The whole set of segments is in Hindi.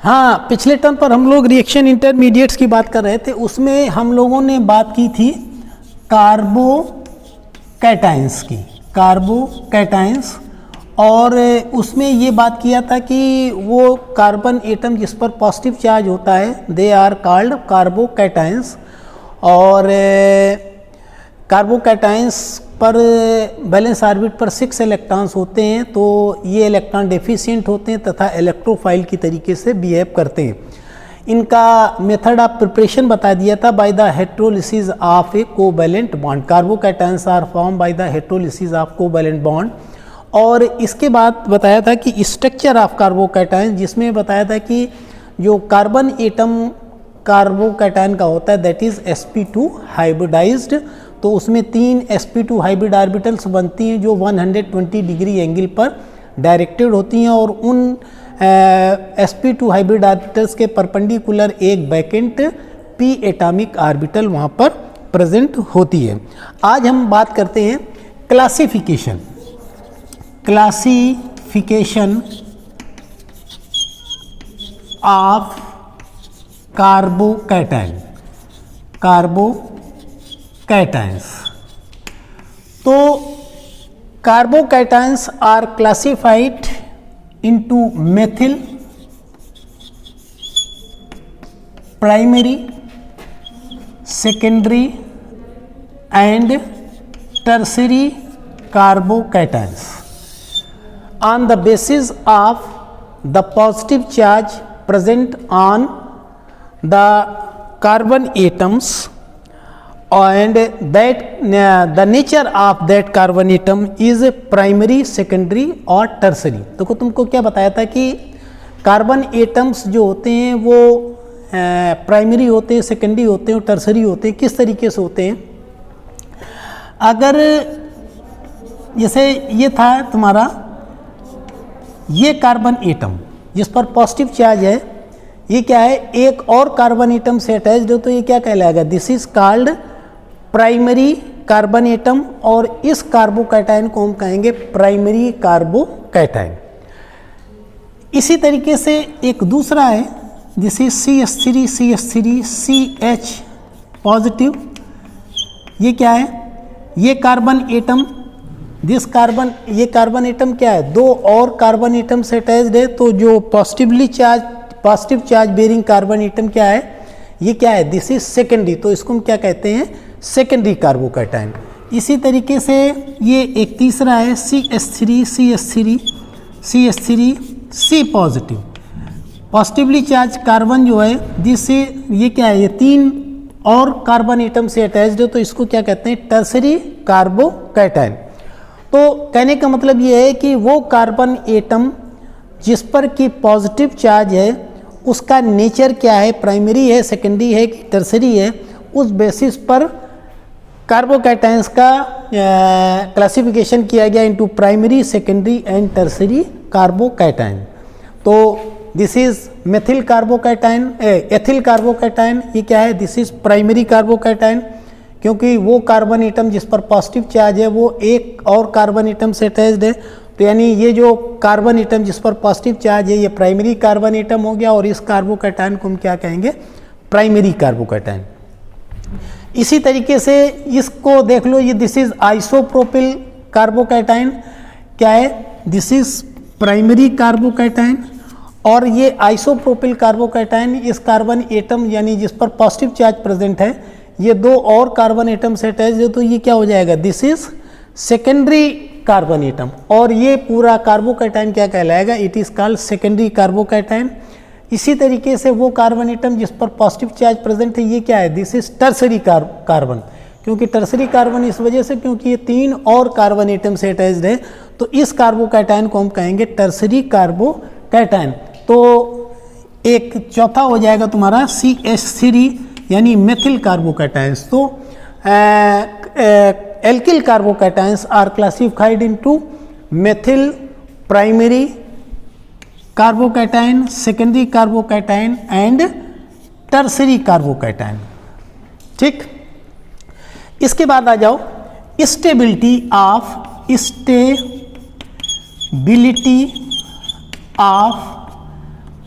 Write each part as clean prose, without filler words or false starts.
हाँ, पिछले टर्म पर हम लोग रिएक्शन इंटरमीडिएट्स की बात कर रहे थे। उसमें हम लोगों ने बात की थी कार्बोकैटायंस की, कार्बोकैटायंस, और उसमें ये बात किया था कि वो कार्बन एटम जिस पर पॉजिटिव चार्ज होता है दे आर कॉल्ड कार्बोकैटायंस, और कार्बोकैटायंस पर वैलेंस ऑर्बिट पर 6 इलेक्ट्रॉन्स होते हैं, तो ये इलेक्ट्रॉन डेफिशिएंट होते हैं तथा इलेक्ट्रोफाइल की तरीके से बिहेव करते हैं। इनका मेथड ऑफ प्रिपरेशन बता दिया था by the heterolysis of a covalent bond. Carbocations are form by the heterolysis of covalent bond. और इसके बाद बताया था कि स्ट्रक्चर ऑफ कार्बोकैटायन, जिसमें बताया था कि जो कार्बन एटम कार्बोकैटायन का होता है दैट इज sp2 हाइब्रिडाइज्ड, तो उसमें 3 sp2 हाइब्रिड ऑर्बिटल्स बनती हैं जो 120 डिग्री एंगल पर डायरेक्टेड होती हैं, और उन sp2 हाइब्रिड ऑर्बिटल्स के परपेंडिकुलर एक वैकेंट p एटॉमिक ऑर्बिटल वहाँ पर प्रेजेंट होती है। आज हम बात करते हैं क्लासिफिकेशन ऑफ कार्बोकैटायंस। तो carbocations are classified into methyl, primary, secondary and tertiary carbocations on the basis of the positive charge present on the carbon atoms and that the nature of that carbon atom is primary, secondary और tertiary। तो तुमको क्या बताया था कि कार्बन एटम्स जो होते हैं वो प्राइमरी होते हैं, सेकेंडरी होते हैं और टर्सरी होते हैं। किस तरीके से होते हैं? अगर जैसे ये था तुम्हारा ये कार्बन एटम जिस पर पॉजिटिव चार्ज है, ये क्या है, एक और कार्बन एटम से अटैच्ड हो, तो ये क्या कहलाएगा? This is called primary carbon atom, और इस कार्बोकैटायन को हम कहेंगे प्राइमरी कार्बोकैटायन। इसी तरीके से एक दूसरा है, दिस इज CH3CH3CH पॉजिटिव। ये क्या है? ये कार्बन एटम ये कार्बन एटम क्या है? 2 और कार्बन एटम से अटैच्ड है, तो जो positive charge bearing carbon atom क्या है? ये क्या है? दिस इज सेकेंडरी, तो इसको हम क्या कहते हैं? Secondary carbocation. इसी तरीके से ये एक तीसरा है CH3C positive. Positively charge carbon जो है ये क्या है? ये 3 और कार्बन एटम से अटैच्ड है, तो इसको क्या कहते हैं? Tertiary carbocation. तो कहने का मतलब ये है कि वो कार्बन एटम जिस पर कि पॉजिटिव चार्ज है उसका नेचर क्या है? प्राइमरी है, सेकेंडरी है कि टर्सरी है? उस बेसिस पर कार्बोकैटायंस का क्लासिफिकेशन किया गया into primary, secondary and tertiary carbocation. तो this is methyl carbocation, ethyl carbocation. ये क्या है? दिस इज प्राइमरी कार्बोकैटायन, क्योंकि वो कार्बन एटम जिस पर पॉजिटिव चार्ज है वो एक और कार्बन एटम से अटैच्ड है, तो यानी ये जो कार्बन एटम जिस पर पॉजिटिव चार्ज है ये प्राइमरी कार्बन एटम हो गया, और इस कार्बोकैटायन को हम क्या कहेंगे? Primary carbocation. इसी तरीके से इसको देख लो, ये दिस इज आइसोप्रोपिल कार्बोकैटायन। क्या है? This is primary carbocation. और ये आइसोप्रोपिल कार्बोकैटायन इस कार्बन एटम यानी जिस पर पॉजिटिव चार्ज प्रेजेंट है ये 2 और कार्बन एटम से अटैच्ड है, तो ये क्या हो जाएगा? This is secondary carbon atom. और ये पूरा कार्बोकैटायन क्या कहलाएगा? It is called secondary carbocation. इसी तरीके से वो कार्बन एटम जिस पर पॉजिटिव चार्ज प्रेजेंट है ये क्या है? This is tertiary carbon. क्योंकि टर्सरी कार्बन इस वजह से क्योंकि ये 3 और कार्बन एटम से अटैच्ड है, तो इस कार्बोकैटायन को हम कहेंगे टर्सरी कार्बोकैटायन। तो एक चौथा हो जाएगा तुम्हारा CH3 यानी मेथिल कार्बोकैटायंस। तो alkyl carbocations are classified into methyl, primary carbocation, secondary carbocation and tertiary carbocation. ठीक, इसके बाद आ जाओ स्टेबिलिटी ऑफ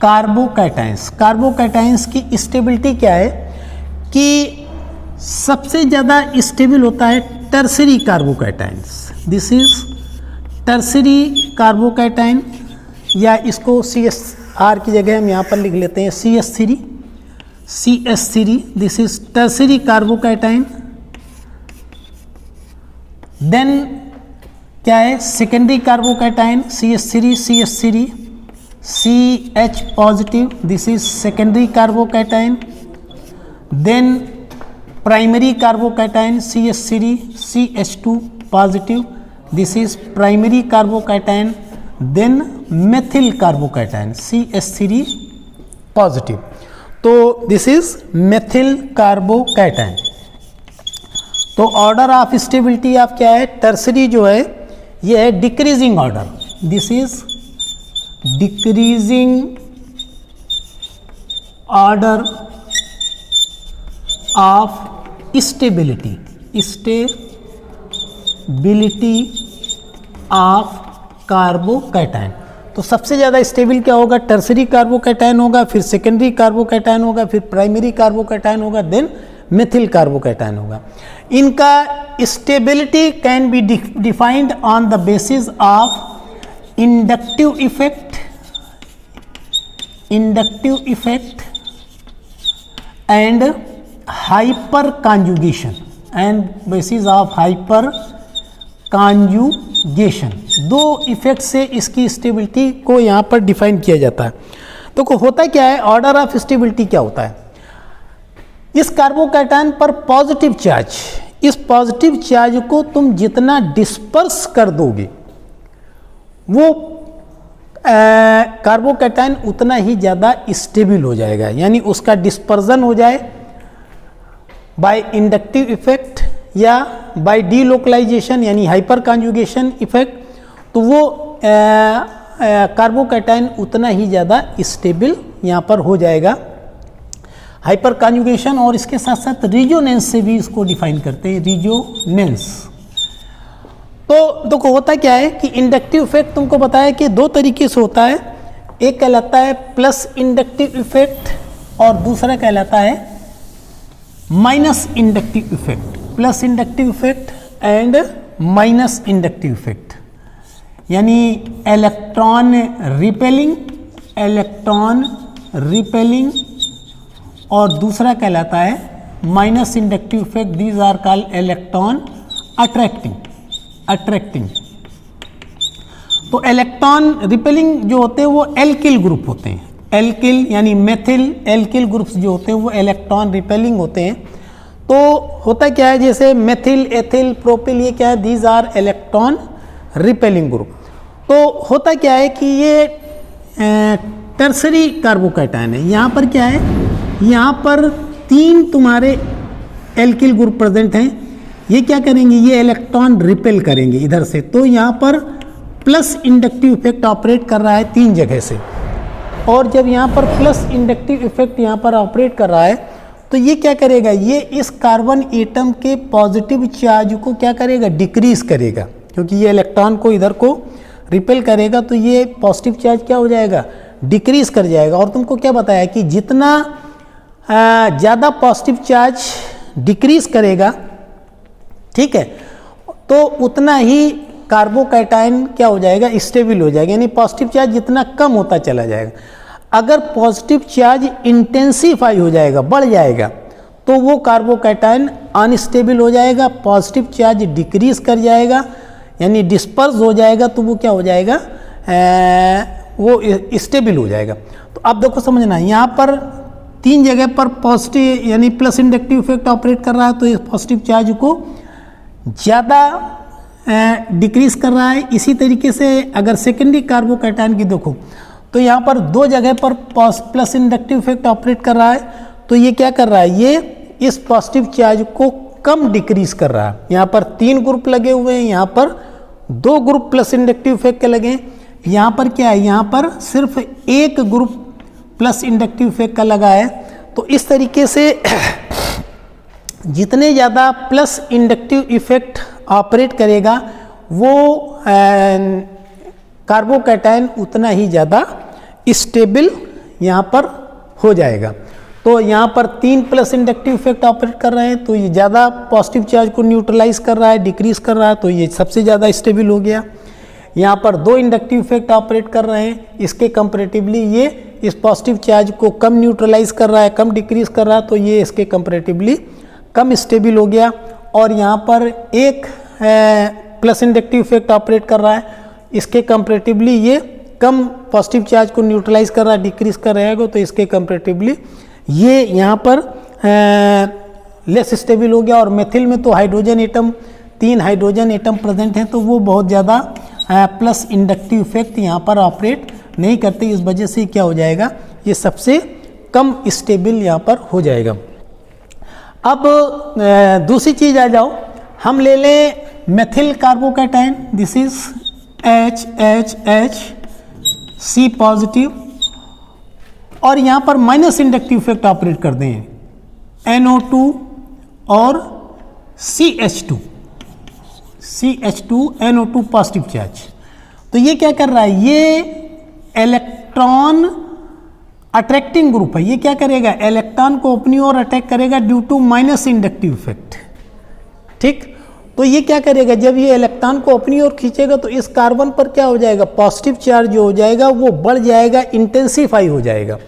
कार्बोकैटायंस। कार्बोकैटायंस की स्टेबिलिटी क्या है कि सबसे ज़्यादा स्टेबल होता है tertiary carbocations. This is tertiary carbocation, या इसको CSR की जगह हम यहाँ पर लिख लेते हैं CS3। This is tertiary carbocation. Then क्या है secondary carbocation CH3 CH positive, this is secondary carbocation. Then primary carbocation CH3 CH2 positive, this is primary carbocation. Then methyl carbocation CH3 positive, तो दिस इज मेथिल कार्बोकैटायन। तो ऑर्डर ऑफ स्टेबिलिटी ऑफ क्या है, टर्सरी जो है ये है decreasing order. This is decreasing order of stability of carbocation. तो सबसे ज़्यादा स्टेबल क्या होगा, टर्सरी कार्बोकैटायन होगा, फिर सेकेंडरी कार्बोकैटायन होगा, फिर प्राइमरी कार्बोकैटायन होगा, देन मेथिल कार्बोकैटायन होगा। इनका stability can be defined on the basis of inductive effect and hyper conjugation दो इफेक्ट से इसकी स्टेबिलिटी को यहाँ पर डिफाइन किया जाता है। तो होता क्या है, ऑर्डर ऑफ स्टेबिलिटी क्या होता है, इस कार्बोकैटायन पर पॉजिटिव चार्ज, इस पॉजिटिव चार्ज को तुम जितना डिस्पर्स कर दोगे वो कार्बोकैटायन उतना ही ज़्यादा स्टेबल हो जाएगा, यानी उसका डिस्पर्जन हो जाए बाय इंडक्टिव इफेक्ट या बाय डीलोकलाइजेशन यानी हाइपर कॉन्जुगेशन इफेक्ट, तो वो कार्बोकैटायन उतना ही ज़्यादा स्टेबल यहाँ पर हो जाएगा। हाइपर कॉन्जुगेशन और इसके साथ साथ रिजोनेंस से भी इसको डिफाइन करते हैं, रिजोनेंस। तो देखो होता क्या है कि इंडक्टिव इफेक्ट तुमको बताया कि दो तरीके से होता है, एक कहलाता है प्लस इंडक्टिव इफेक्ट और दूसरा कहलाता है minus inductive effect. Plus inductive effect and minus inductive effect, यानी इलेक्ट्रॉन रिपेलिंग और दूसरा कहलाता है minus inductive effect, these are called electron attracting. तो इलेक्ट्रॉन रिपेलिंग जो होते हैं वो एल्किल ग्रुप होते हैं, एल्किल यानी मेथिल एल्किल ग्रुप्स जो होते हैं वो इलेक्ट्रॉन रिपेलिंग होते हैं। तो होता क्या है, जैसे मेथिल एथिल प्रोपिल ये क्या है, these are electron repelling group. तो होता क्या है कि ये टर्सरी कार्बोकैटायन है, यहाँ पर क्या है, यहाँ पर 3 तुम्हारे एल्किल ग्रुप प्रेजेंट हैं, ये क्या करेंगे, ये इलेक्ट्रॉन रिपेल करेंगे इधर से। तो यहाँ पर प्लस इंडक्टिव इफेक्ट ऑपरेट कर रहा है 3 जगह से, और जब यहाँ पर प्लस इंडक्टिव इफेक्ट यहाँ पर ऑपरेट कर रहा है तो ये क्या करेगा, ये इस कार्बन एटम के पॉजिटिव चार्ज को क्या करेगा, डिक्रीज करेगा, क्योंकि ये इलेक्ट्रॉन को इधर को रिपेल करेगा तो ये पॉजिटिव चार्ज क्या हो जाएगा, डिक्रीज कर जाएगा। और तुमको क्या बताया कि जितना ज़्यादा पॉजिटिव चार्ज डिक्रीज करेगा, ठीक है, तो उतना ही कार्बोकैटायन क्या हो जाएगा, स्टेबल हो जाएगा, यानी पॉजिटिव चार्ज जितना कम होता चला जाएगा। अगर पॉजिटिव चार्ज इंटेंसिफाई हो जाएगा, बढ़ जाएगा, तो वो कार्बोकैटायन अनस्टेबल हो जाएगा, पॉजिटिव चार्ज डिक्रीज कर जाएगा यानी डिस्पर्स हो जाएगा, तो वो क्या हो जाएगा, वो स्टेबल हो जाएगा। तो अब देखो समझना, यहाँ पर 3 जगह पर पॉजिटिव यानी प्लस इंडक्टिव इफेक्ट ऑपरेट कर रहा है, तो इस पॉजिटिव चार्ज को ज़्यादा डिक्रीज कर रहा है। इसी तरीके से अगर सेकेंडरी कार्बोकैटायन की देखो तो यहाँ पर 2 जगह पर प्लस इंडक्टिव इफेक्ट ऑपरेट कर रहा है, तो ये क्या कर रहा है, ये इस पॉजिटिव चार्ज को कम डिक्रीज कर रहा है। यहाँ पर 3 ग्रुप लगे हुए हैं, यहाँ पर 2 ग्रुप प्लस इंडक्टिव इफेक्ट के लगे हैं, यहाँ पर क्या है, यहाँ पर सिर्फ 1 ग्रुप प्लस इंडक्टिव इफेक्ट का लगा है। तो इस तरीके से जितने ज़्यादा प्लस इंडक्टिव इफेक्ट ऑपरेट करेगा वो कार्बोकैटायन उतना ही ज़्यादा स्टेबल यहाँ पर हो जाएगा। तो यहाँ पर 3 प्लस इंडक्टिव इफेक्ट ऑपरेट कर रहे हैं, तो ये ज़्यादा पॉजिटिव चार्ज को न्यूट्रलाइज कर रहा है, डिक्रीज कर रहा है, तो ये सबसे ज़्यादा स्टेबल हो गया। यहाँ पर 2 इंडक्टिव इफेक्ट ऑपरेट कर रहे हैं, इसके कंपैरेटिवली ये इस पॉजिटिव चार्ज को कम न्यूट्रलाइज कर रहा है, कम डिक्रीज कर रहा है, तो ये इसके कंपैरेटिवली कम स्टेबल हो गया। और यहाँ पर एक प्लस इंडक्टिव इफेक्ट ऑपरेट कर रहा है, इसके कंपैरेटिवली ये कम पॉजिटिव चार्ज को न्यूट्रलाइज कर रहा है, डिक्रीज कर रहेगा, तो इसके कंपैरेटिवली ये यहाँ पर लेस स्टेबल हो गया। और मेथिल में तो hydrogen atom 3 hydrogen atom present हैं, तो वो बहुत ज़्यादा प्लस इंडक्टिव इफेक्ट यहाँ पर ऑपरेट नहीं करते, इस वजह से क्या हो जाएगा, ये सबसे कम स्टेबल यहाँ पर हो जाएगा। अब दूसरी चीज़ आ जाओ, हम ले लें methyl carbocation, this is HHC positive, और यहाँ पर माइनस इंडक्टिव इफेक्ट ऑपरेट करते हैं NO2 और CH2 NO2 पॉजिटिव चार्ज। तो ये क्या कर रहा है, ये इलेक्ट्रॉन अट्रैक्टिंग ग्रुप है, ये क्या करेगा, इलेक्ट्रॉन को अपनी ओर अटैक करेगा due to minus inductive effect. ठीक, तो ये क्या करेगा, जब ये इलेक्ट्रॉन को अपनी ओर खींचेगा तो इस कार्बन पर क्या हो जाएगा, पॉजिटिव चार्ज जो हो जाएगा वो बढ़ जाएगा, इंटेंसिफाई हो जाएगा।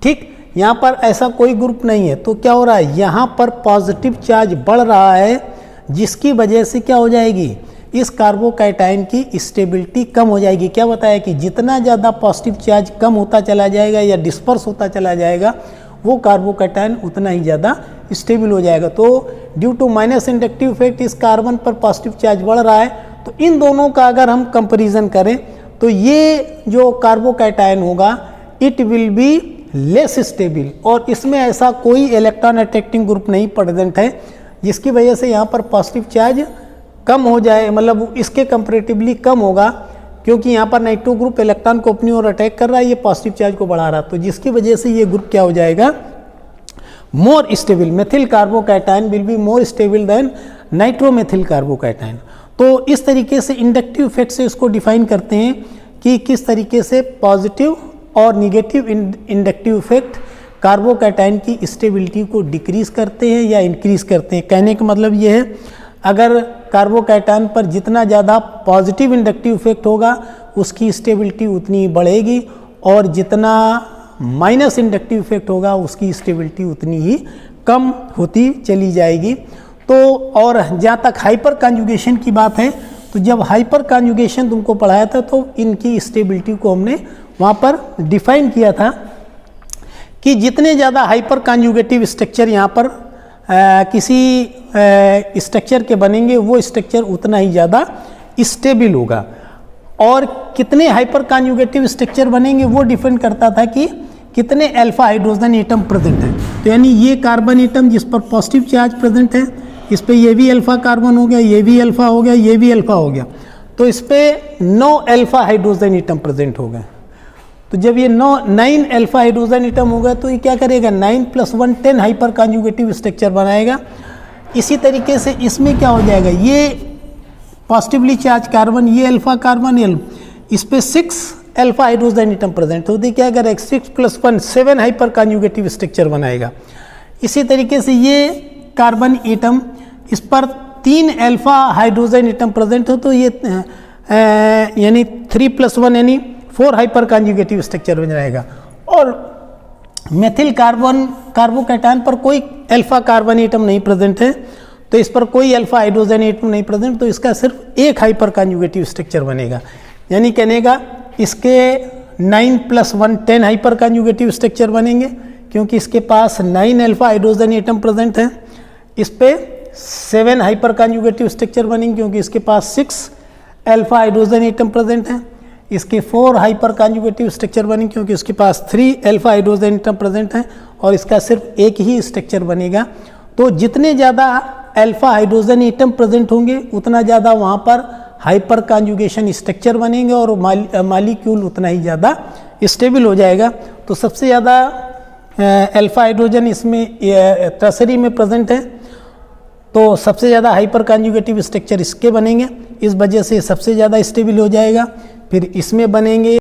ठीक, यहाँ पर ऐसा कोई ग्रुप नहीं है, तो क्या हो रहा है, यहाँ पर पॉजिटिव चार्ज बढ़ रहा है, जिसकी वजह से क्या हो जाएगी, इस कार्बोकैटायन की स्टेबिलिटी कम हो जाएगी। क्या बताया कि जितना ज़्यादा पॉजिटिव चार्ज कम होता चला जाएगा या डिस्पर्स होता चला जाएगा, वो कार्बोकैटायन उतना ही ज़्यादा स्टेबल हो जाएगा। तो due to minus inductive effect इस कार्बन पर पॉजिटिव चार्ज बढ़ रहा है, तो इन दोनों का अगर हम कंपैरिजन करें तो ये जो कार्बोकैटायन होगा it will be less stable, और इसमें ऐसा कोई इलेक्ट्रॉन अट्रैक्टिंग ग्रुप नहीं प्रेजेंट है, जिसकी वजह से यहाँ पर पॉजिटिव चार्ज कम हो जाए, मतलब इसके कंपैरेटिवली कम होगा, क्योंकि यहाँ पर नाइट्रो ग्रुप इलेक्ट्रॉन को अपनी ओर अटैक कर रहा है, ये पॉजिटिव चार्ज को बढ़ा रहा है, तो जिसकी वजह से ये ग्रुप क्या हो जाएगा, more stable. Methyl carbocation will be more stable than nitromethyl carbocation. तो इस तरीके से इंडक्टिव इफेक्ट से इसको डिफाइन करते हैं कि किस तरीके से पॉजिटिव और निगेटिव इंडक्टिव इफेक्ट कार्बोकैटायन की स्टेबिलिटी को डिक्रीज करते हैं या इंक्रीज करते हैं। कहने का मतलब ये है, अगर कार्बोकैटायन पर जितना ज़्यादा पॉजिटिव इंडक्टिव इफेक्ट होगा उसकी स्टेबिलिटी उतनी बढ़ेगी, और जितना माइनस इंडक्टिव इफेक्ट होगा उसकी स्टेबिलिटी उतनी ही कम होती चली जाएगी। तो और जहाँ तक हाइपर कॉन्जुगेशन की बात है, तो जब हाइपर कॉन्जुगेशन तुमको पढ़ाया था तो इनकी स्टेबिलिटी को हमने वहाँ पर डिफाइन किया था कि जितने ज़्यादा हाइपर कॉन्जुगेटिव स्ट्रक्चर यहाँ पर किसी स्ट्रक्चर के बनेंगे, वो स्ट्रक्चर उतना ही ज़्यादा स्टेबल होगा। और कितने हाइपर कॉन्जुगेटिव स्ट्रक्चर बनेंगे वो डिपेंड करता था कि कितने अल्फा हाइड्रोजन एटम प्रेजेंट है। तो यानी ये कार्बन एटम जिस पर पॉजिटिव चार्ज प्रेजेंट है, इस पे ये भी अल्फा कार्बन हो गया, ये भी अल्फा हो गया, ये भी अल्फा हो गया, तो इस पे 9 अल्फा हाइड्रोजन एटम प्रेजेंट हो गए। तो जब ये 9 अल्फा हाइड्रोजन एटम हो गया तो ये क्या करेगा, 9 + 1 10 हाइपर कॉन्जुगेटिव स्ट्रक्चर बनाएगा। इसी तरीके से इसमें क्या हो जाएगा, ये पॉजिटिवली चार्ज कार्बन, ये अल्फा कार्बन, इस पे 6 अल्फा हाइड्रोजन एटम प्रेजेंट होते, क्या करेगा 6 + 1 7 हाइपर कॉन्जुगेटिव स्ट्रक्चर बनाएगा। इसी तरीके से ये कार्बन एटम, इस पर 3 अल्फा हाइड्रोजन एटम प्रेजेंट हो, तो ये यानी 3 + 1 यानी 4 हाइपर कॉन्जुगेटिव स्ट्रक्चर बन जाएगा। और मेथिल कार्बोकैटायन पर कोई अल्फा कार्बन एटम नहीं प्रेजेंट है, तो इस पर कोई अल्फा हाइड्रोजन एटम नहीं प्रेजेंट, तो इसका सिर्फ एक हाइपर कॉन्जुगेटिव स्ट्रक्चर बनेगा। यानी कहने का इसके 9 + 1 10 हाइपर कॉन्जुगेटिव स्ट्रक्चर बनेंगे, क्योंकि इसके पास 9 अल्फा हाइड्रोजन एटम प्रेजेंट है। इस पे 7 हाइपर कॉन्जुगेटिव स्ट्रक्चर बनेंगे, क्योंकि इसके पास 6 अल्फा हाइड्रोजन एटम प्रेजेंट है। इसके 4 हाइपर कॉन्जुगेटिव स्ट्रक्चर बनेंगे, क्योंकि इसके पास 3 अल्फा हाइड्रोजन एटम प्रेजेंट है, और इसका सिर्फ एक ही स्ट्रक्चर बनेगा। तो जितने ज़्यादा अल्फा हाइड्रोजन एटम प्रेजेंट होंगे उतना ज़्यादा वहाँ पर हाइपर कॉन्जुगेशन स्ट्रक्चर बनेंगे, और मॉलिक्यूल उतना ही ज़्यादा स्टेबल हो जाएगा। तो सबसे ज़्यादा अल्फा हाइड्रोजन इसमें टर्सरी में प्रेजेंट है, तो सबसे ज़्यादा हाइपर कॉन्जुगेटिव स्ट्रक्चर इसके बनेंगे, इस वजह से सबसे ज़्यादा स्टेबल हो जाएगा। फिर इसमें बनेंगे